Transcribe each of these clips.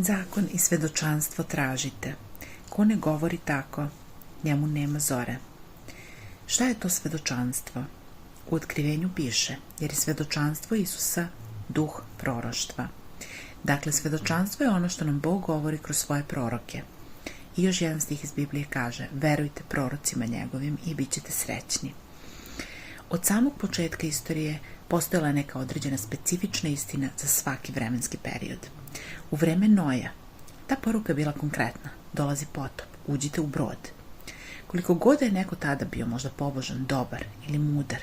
Zakon i svedočanstvo tražite. Ko ne govori tako, njemu nema zore. Šta je to svedočanstvo? U Otkrivenju piše, jer je svedočanstvo Isusa duh proroštva. Dakle, svedočanstvo je ono što nam Bog govori kroz svoje proroke. I još jedan stih iz Biblije kaže, verujte prorocima njegovim i bit ćete srećni. Od samog početka istorije postojala je neka određena specifična istina za svaki vremenski period. U vreme Noja ta poruka je bila konkretna. Dolazi potop, uđite u brod. Koliko god je neko tada bio možda pobožan, dobar ili mudar,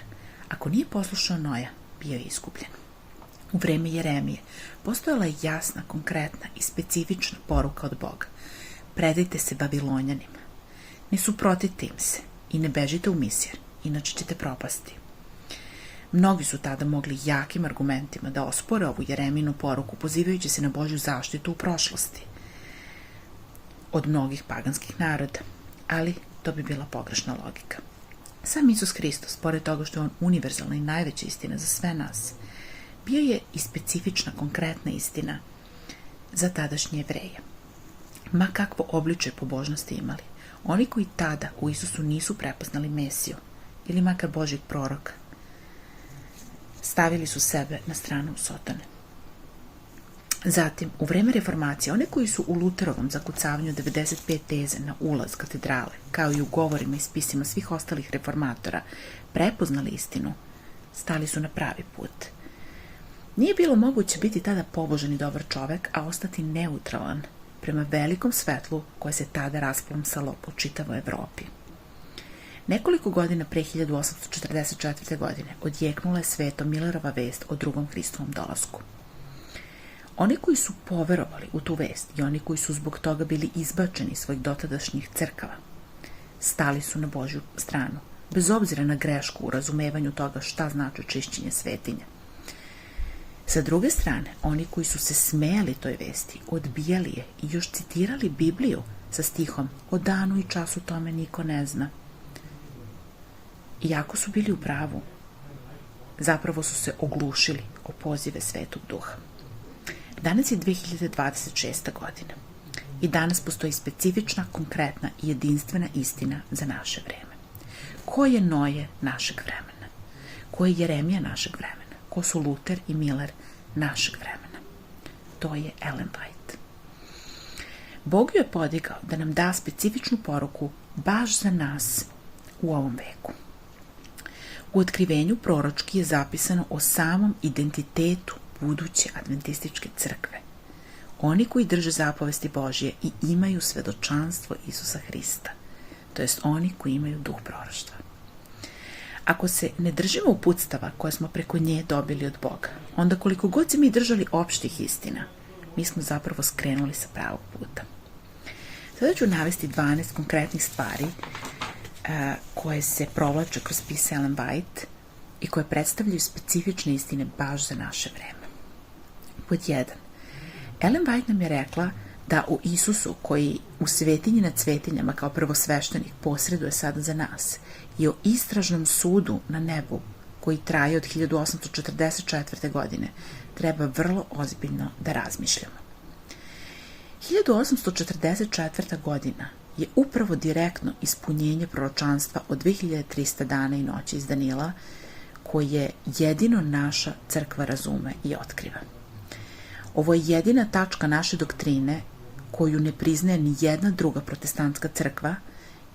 ako nije poslušao Noja, bio je izgubljen. U vreme Jeremije postojala je jasna, konkretna i specifična poruka od Boga. Predajte se Babilonjanima. Ne suprotite im se i ne bežite u Misir, inače ćete propasti. Mnogi su tada mogli jakim argumentima da ospore ovu Jereminu poruku, pozivajući se na Božju zaštitu u prošlosti od mnogih paganskih naroda, ali to bi bila pogrešna logika. Sam Isus Hristos, pored toga što je on univerzalna i najveća istina za sve nas, bio je i specifična, konkretna istina za tadašnje Jevreje. Ma kakvo obličje pobožnosti imali, oni koji tada u Isusu nisu prepoznali Mesiju ili makar Božjeg proroka, stavili su sebe na stranu Sotone. Zatim, u vreme reformacije, one koji su u Luterovom zakucavanju 95 teze na ulaz katedrale, kao i u govorima i spisima svih ostalih reformatora, prepoznali istinu, stali su na pravi put. Nije bilo moguće biti tada pobožan i dobar čovek, a ostati neutralan prema velikom svetlu koje se tada rasplamsalo po čitavoj Evropi. Nekoliko godina pre 1844. godine odjeknula je svetom Millerova vest o drugom Hristovom dolasku. Oni koji su poverovali u tu vest i oni koji su zbog toga bili izbačeni iz svojih dotadašnjih crkava, stali su na Božju stranu, bez obzira na grešku u razumevanju toga šta znači čišćenje svetinja. Sa druge strane, oni koji su se smejali toj vesti, odbijali je i još citirali Bibliju sa stihom o danu i času tome niko ne zna. Iako su bili u pravu, zapravo su se oglušili o pozive Svetog Duha. Danas je 2026. godina i danas postoji specifična, konkretna i jedinstvena istina za naše vreme. Ko je Noje našeg vremena? Ko je Jeremija našeg vremena? Ko su Luter i Miller našeg vremena? To je Ellen White. Bog ju je podigao da nam da specifičnu poruku baš za nas u ovom veku. U Otkrivenju proročki je zapisano o samom identitetu buduće adventističke crkve. Oni koji drže zapovesti Božje i imaju svedočanstvo Isusa Hrista, to jest oni koji imaju duh proroštva. Ako se ne držimo uputstava koje smo preko nje dobili od Boga, onda koliko god se mi držali opštih istina, mi smo zapravo skrenuli sa pravog puta. Sada ću navesti 12 konkretnih stvari koje se provlače kroz spis Ellen White i koje predstavljaju specifične istine baš za naše vreme. Pod 1. Ellen White nam je rekla da u Isusu, koji u svetinji nad svetinjama kao prvosveštenik posreduje sada za nas, i o istražnom sudu na nebu koji traje od 1844. godine, treba vrlo ozbiljno da razmišljamo. 1844. godina je upravo direktno ispunjenje proročanstva od 2300 dana i noći iz Danila, koje jedino naša crkva razume i otkriva. Ovo je jedina tačka naše doktrine koju ne priznaje ni jedna druga protestantska crkva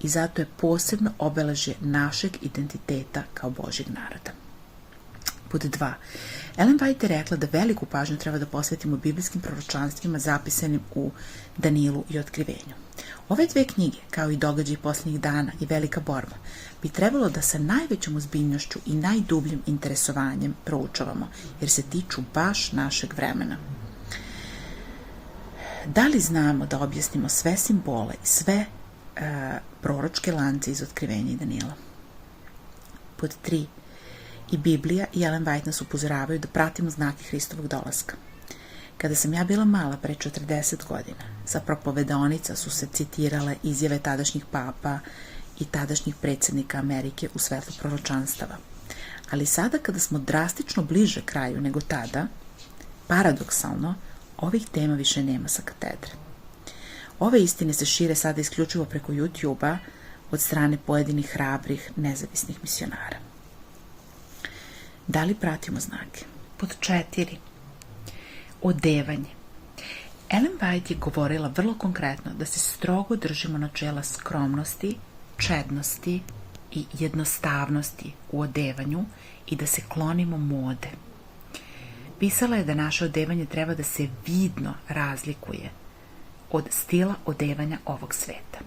i zato je posebno obeležje našeg identiteta kao Božjeg naroda. Pod 2. Ellen White je rekla da veliku pažnju treba da posvetimo biblijskim proročanstvima zapisanim u Danilu i Otkrivenju. Ove dve knjige, kao i događaji posljednjih dana i velika borba, bi trebalo da sa najvećom ozbiljnošću i najdubljim interesovanjem proučavamo, jer se tiču baš našeg vremena. Da li znamo da objasnimo sve simbole i sve proročke lance iz Otkrivenja i Danila? Pod 3. I Biblija i Ellen White nas upozoravaju da pratimo znake Hristovog dolaska. Kada sam ja bila mala, pre 40 godina, sa propovedaonica su se citirale izjave tadašnjih papa i tadašnjih predsjednika Amerike u svetlu proročanstava. Ali sada, kada smo drastično bliže kraju nego tada, paradoksalno, Ovih tema više nema sa katedre. Ove istine se šire sada isključivo preko YouTube-a od strane pojedinih hrabrih, nezavisnih misionara. Da li pratimo znake? Pod 4. Odevanje. Ellen White je govorila vrlo konkretno da se strogo držimo načela skromnosti, čednosti i jednostavnosti u odevanju i da se klonimo mode. Pisala je da naše odevanje treba da se vidno razlikuje od stila odevanja ovog sveta.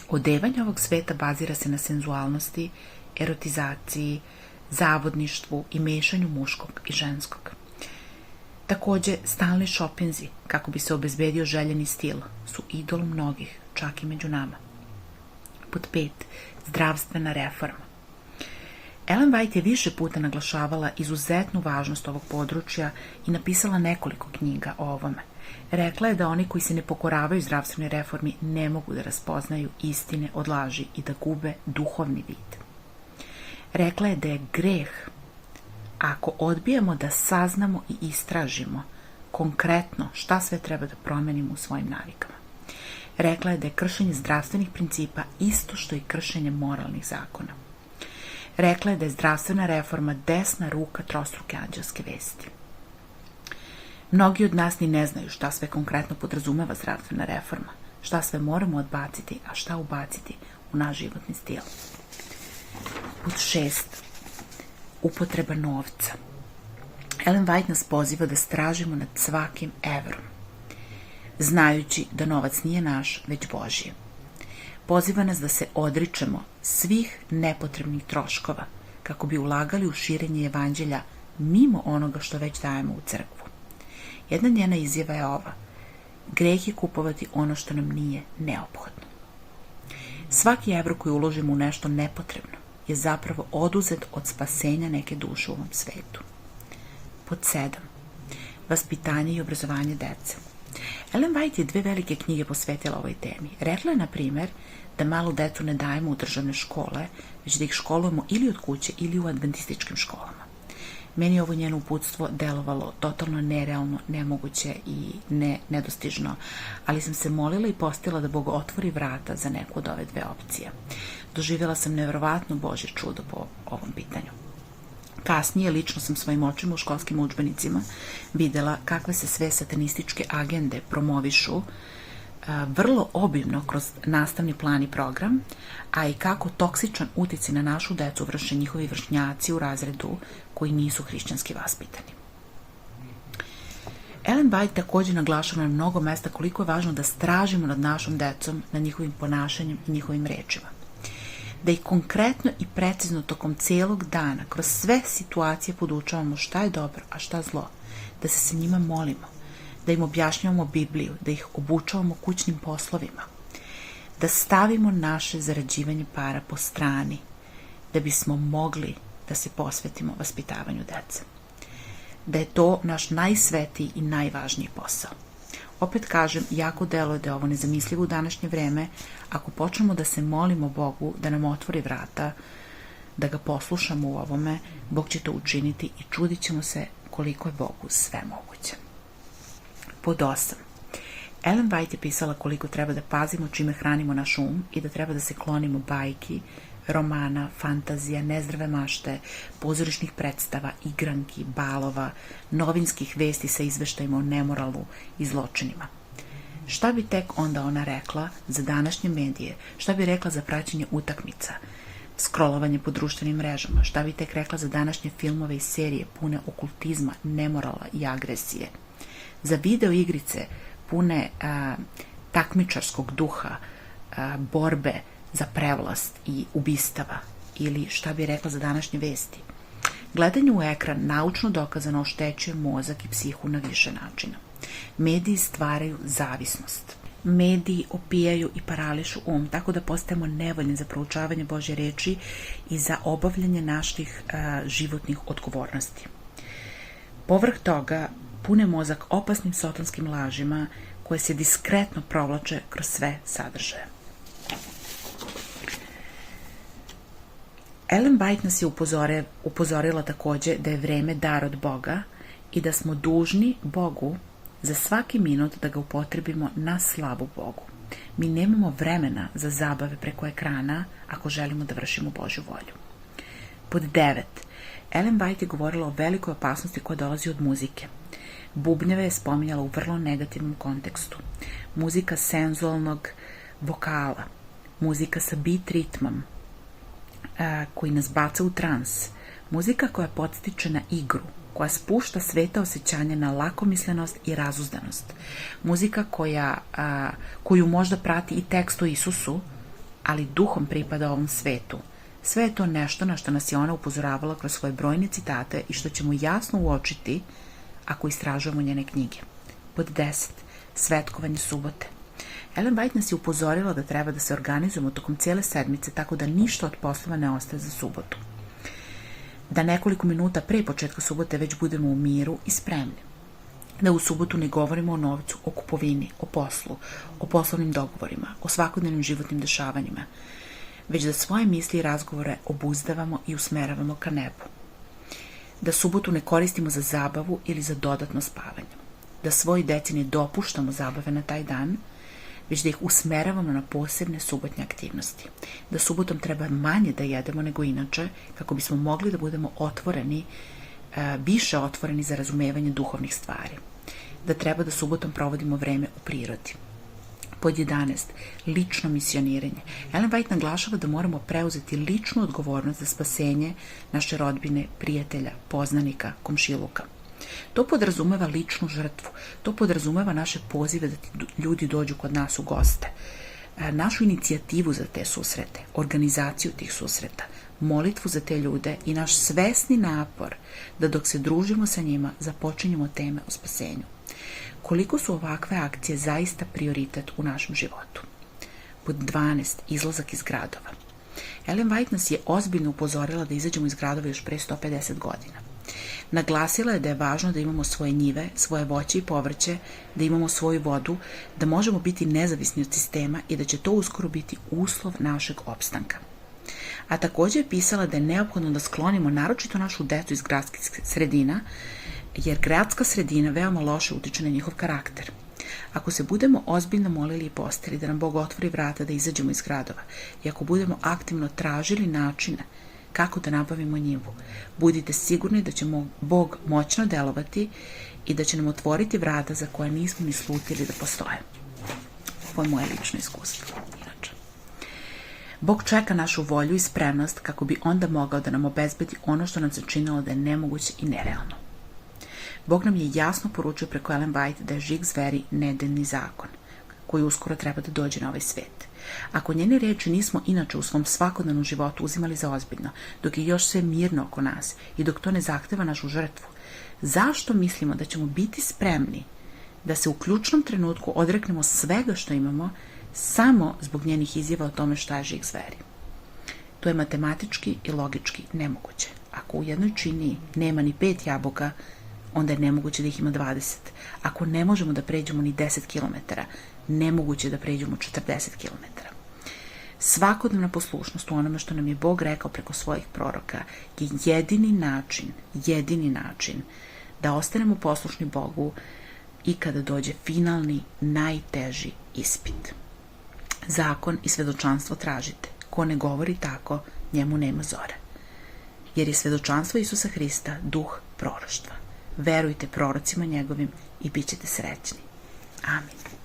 Odevanje ovog sveta bazira se na senzualnosti, erotizaciji, zavodništvu i mešanju muškog i ženskog. Takođe, stalni šopinzi, kako bi se obezbedio željeni stil, su idol mnogih, čak i među nama. Pod 5. Zdravstvena reforma. Ellen White je više puta naglašavala izuzetnu važnost ovog područja i napisala nekoliko knjiga o ovome. Rekla je da oni koji se ne pokoravaju zdravstvenoj reformi ne mogu da raspoznaju istine od laži i da gube duhovni vid. Rekla je da je greh ako odbijemo da saznamo i istražimo konkretno šta sve treba da promenimo u svojim navikama. Rekla je da je kršenje zdravstvenih principa isto što i kršenje moralnih zakona. Rekla je da je zdravstvena reforma desna ruka trostruke anđelske vesti. Mnogi od nas ni ne znaju šta sve konkretno podrazumeva zdravstvena reforma, šta sve moramo odbaciti, a šta ubaciti u naš životni stil. Pod 6. Upotreba novca. Ellen White nas poziva da stražimo nad svakim evrom, znajući da novac nije naš, već Božji. Poziva nas da se odričemo svih nepotrebnih troškova kako bi ulagali u širenje evanđelja mimo onoga što već dajemo u crkvu. Jedna njena izjava je ova: greh je kupovati ono što nam nije neophodno. Svaki evro koji uložimo u nešto nepotrebno je zapravo oduzet od spasenja neke duše u ovom svetu. Pod 7. Vaspitanje i obrazovanje dece. Ellen White je 2 velike knjige posvetila ovoj temi. Rekla je, na primjer, da malu decu ne dajemo u državne škole, već da ih školujemo ili od kuće ili u adventističkim školama. Meni je ovo njeno uputstvo delovalo totalno nerealno, nemoguće i nedostižno, ali sam se molila i postila da Bog otvori vrata za neku od ove 2 opcije. Doživjela sam neverovatno Božje čudo po ovom pitanju. Kasnije, lično sam svojim očima u školskim udžbenicima videla kakve se sve satanističke agende promovišu vrlo obimno kroz nastavni plan i program, a i kako toksičan uticaj na našu decu vrše njihovi vršnjaci u razredu koji nisu hrišćanski vaspitani. Ellen White također naglašava na mnogo mesta koliko je važno da stražimo nad našom decom, nad njihovim ponašanjem i njihovim rečima. Da ih konkretno i precizno tokom celog dana, kroz sve situacije podučavamo šta je dobro, a šta zlo, da se sa njima molimo, da im objašnjavamo Bibliju, da ih obučavamo kućnim poslovima, da stavimo naše zarađivanje para po strani, da bismo mogli da se posvetimo vaspitavanju dece. Da je to naš najsvetiji i najvažniji posao. Opet kažem, jako deluje da je ovo nezamislivo u današnje vreme. Ako počnemo da se molimo Bogu da nam otvori vrata, da ga poslušamo u ovome, Bog će to učiniti i čudit ćemo se koliko je Bogu sve moguće. Pod 8. Ellen White je pisala koliko treba da pazimo čime hranimo naš um i da treba da se klonimo bajki, romana, fantazija, nezdrave mašte, pozorišnih predstava, igranki, balova, novinskih vesti sa izveštajima o nemoralu i zločinima. Šta bi tek onda ona rekla za današnje medije? Šta bi rekla za praćenje utakmica, scrollovanje po društvenim mrežama? Šta bi tek rekla za današnje filmove i serije pune okultizma, nemorala i agresije? Za video igrice pune takmičarskog duha, borbe za prevlast i ubistava? Ili šta bi rekla za današnje vesti? Gledanje u ekran naučno dokazano oštećuje mozak i psihu na više načina. Mediji stvaraju zavisnost. Mediji opijaju i parališu um, tako da postajemo nevoljni za proučavanje Božje reči i za obavljanje naših životnih odgovornosti. Povrh toga, pune mozak opasnim satanskim lažima koje se diskretno provlače kroz sve sadržaje. Ellen White nas je upozorila takođe da je vreme dar od Boga i da smo dužni Bogu za svaki minut da ga upotrebimo na slavu Bogu. Mi nemamo vremena za zabave preko ekrana ako želimo da vršimo Božju volju. Pod 9. Ellen White je govorila o velikoj opasnosti koja dolazi od muzike. Bubnjeve je spominjala u vrlo negativnom kontekstu. Muzika senzualnog vokala, muzika sa beat ritmom, koji nas baca u trans, muzika koja podstiče na igru, koja spušta sveta osjećanja na lakomislenost i razuzdanost, muzika koju možda prati i tekst o Isusu, ali duhom pripada ovom svetu. Sve je to nešto na što nas je ona upozoravala kroz svoje brojne citate i što ćemo jasno uočiti ako istražujemo njene knjige. Pod 10. Svetkovanje subote. Ellen White nas je upozorila da treba da se organizujemo tokom cijele sedmice tako da ništa od poslova ne ostaje za subotu. Da nekoliko minuta pre početka subote već budemo u miru i spremni. Da u subotu ne govorimo o novcu, o kupovini, o poslu, o poslovnim dogovorima, o svakodnevnim životnim dešavanjima, već da svoje misli i razgovore obuzdavamo i usmeravamo ka nebu. Da subotu ne koristimo za zabavu ili za dodatno spavanje. Da svoj deci ne dopuštamo zabave na taj dan, već da ih usmeravamo na posebne subotnje aktivnosti. Da subotom treba manje da jedemo nego inače, kako bismo mogli da budemo otvoreni, više otvoreni za razumevanje duhovnih stvari. Da treba da subotom provodimo vreme u prirodi. Pod 11. Lično misioniranje. Ellen White naglašava da moramo preuzeti ličnu odgovornost za spasenje naše rodbine, prijatelja, poznanika, komšiluka. To podrazumeva ličnu žrtvu, to podrazumeva naše pozive da ti ljudi dođu kod nas u goste, našu inicijativu za te susrete, organizaciju tih susreta, molitvu za te ljude i naš svesni napor da dok se družimo sa njima započinjemo teme o spasenju. Koliko su ovakve akcije zaista prioritet u našem životu? Pod 12. Izlazak iz gradova. Ellen White nas je ozbiljno upozorila da izađemo iz gradova još pre 150 godina. Naglasila je da je važno da imamo svoje njive, svoje voće i povrće, da imamo svoju vodu, da možemo biti nezavisni od sistema i da će to uskoro biti uslov našeg opstanka. A također je pisala da je neophodno da sklonimo naročito našu decu iz gradskih sredina, jer gradska sredina veoma loše utiče na njihov karakter. Ako se budemo ozbiljno molili i postili da nam Bog otvori vrata da izađemo iz gradova i ako budemo aktivno tražili načine kako da nabavimo njivu, budite sigurni da će Bog moćno delovati i da će nam otvoriti vrata za koje nismo ni slutili da postoje. Ovo je moje lično iskustvo. Inače, Bog čeka našu volju i spremnost kako bi onda mogao da nam obezbedi ono što nam se činilo da je nemoguće i nerealno. Bog nam je jasno poručio preko Ellen White da je žig zveri nedeljni zakon, koji uskoro treba da dođe na ovaj svet. Ako njene reči nismo inače u svom svakodnevnom životu uzimali za ozbiljno, dok je još sve mirno oko nas i dok to ne zahteva našu žrtvu, zašto mislimo da ćemo biti spremni da se u ključnom trenutku odreknemo svega što imamo samo zbog njenih izjava o tome šta je žig zveri? To je matematički i logički nemoguće. Ako u jednoj činiji nema ni 5 jabuka, onda je nemoguće da ih ima 20. Ako ne možemo da pređemo ni 10 km, nemoguće da pređemo 40 km. Svakodnevna poslušnost u onome što nam je Bog rekao preko svojih proroka je jedini način da ostanemo poslušni Bogu i kada dođe finalni, najteži ispit. Zakon i svedočanstvo tražite. Ko ne govori tako, njemu nema zore. Jer je svedočanstvo Isusa Hrista duh proroštva. Verujte prorocima njegovim i bit ćete srećni. Amin.